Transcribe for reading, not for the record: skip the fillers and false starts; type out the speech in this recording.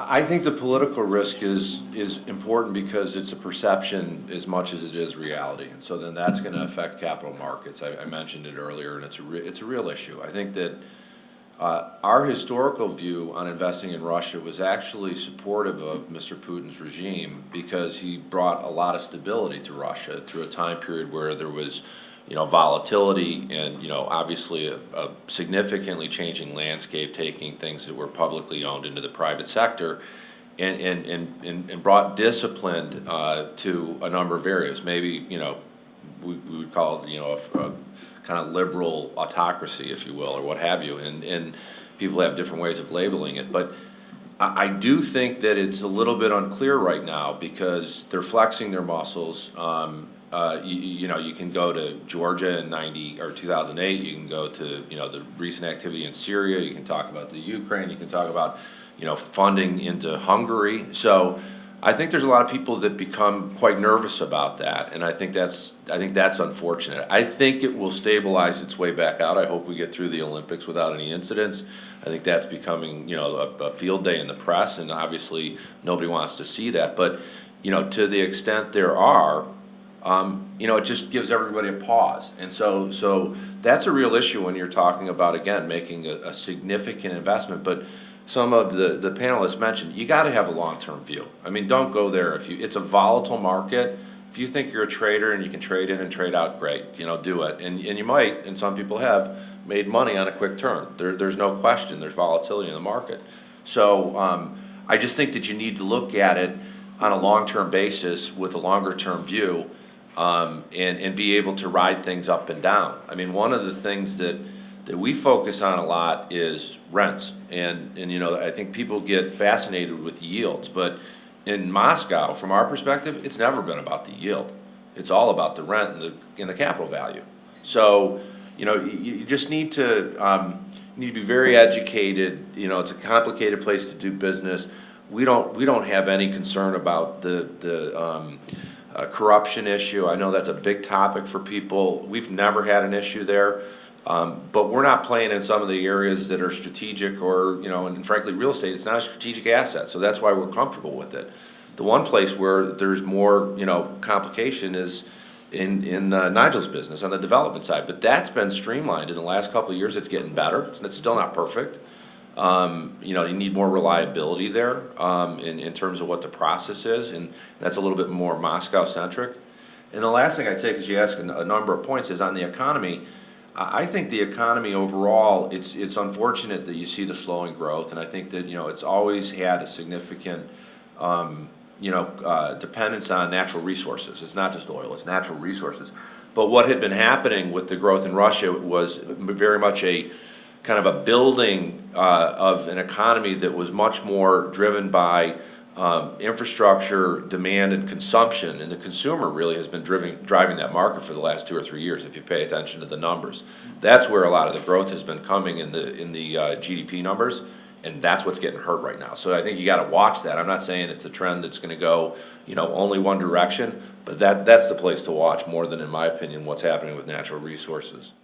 I think the political risk is important because it's a perception as much as it is reality, and so then that's going to affect capital markets. I mentioned it earlier, and it's a real issue. I think that our historical view on investing in Russia was actually supportive of Mr. Putin's regime because he brought a lot of stability to Russia through a time period where there was, volatility and, obviously a significantly changing landscape, taking things that were publicly owned into the private sector and brought discipline to a number of areas. Maybe, we would call it, a kind of liberal autocracy, if you will, or what have you, and people have different ways of labeling it. But I do think that it's a little bit unclear right now because they're flexing their muscles. You can go to Georgia in 2008. You can go to the recent activity in Syria. You can talk about the Ukraine. You can talk about funding into Hungary. So I think there's a lot of people that become quite nervous about that, and I think that's unfortunate. I think it will stabilize its way back out. I hope we get through the Olympics without any incidents. I think that's becoming a field day in the press, and obviously nobody wants to see that. But to the extent there are, it just gives everybody a pause, and so that's a real issue when you're talking about again making a significant investment, but. Some of the panelists mentioned, you got to have a long-term view. I mean, don't go there it's a volatile market. If you think you're a trader and you can trade in and trade out, great, do it. And you might, and some people have, made money on a quick turn. There's no question, there's volatility in the market. So I just think that you need to look at it on a long-term basis with a longer-term view and be able to ride things up and down. I mean, one of the things that we focus on a lot is rents, and I think people get fascinated with yields, but in Moscow, from our perspective, it's never been about the yield. It's all about the rent and the capital value. So you just need to be very educated. It's a complicated place to do business. We don't have any concern about the corruption issue. I know that's a big topic for people. We've never had an issue there. But we're not playing in some of the areas that are strategic or, and frankly, real estate, it's not a strategic asset. So that's why we're comfortable with it. The one place where there's more, complication is in Nigel's business on the development side. But that's been streamlined in the last couple of years. It's getting better. It's still not perfect. You need more reliability there in terms of what the process is. And that's a little bit more Moscow-centric. And the last thing I'd say, because you asked a number of points, is on the economy. I think the economy overall, it's unfortunate that you see the slowing growth, and I think that it's always had a significant dependence on natural resources. It's not just oil; it's natural resources. But what had been happening with the growth in Russia was very much a kind of a building of an economy that was much more driven by infrastructure, demand, and consumption, and the consumer really has been driving that market for the last 2 or 3 years. If you pay attention to the numbers, that's where a lot of the growth has been coming in the GDP numbers, and that's what's getting hurt right now. So I think you got to watch that. I'm not saying it's a trend that's going to go, only one direction, but that's the place to watch more than, in my opinion, what's happening with natural resources.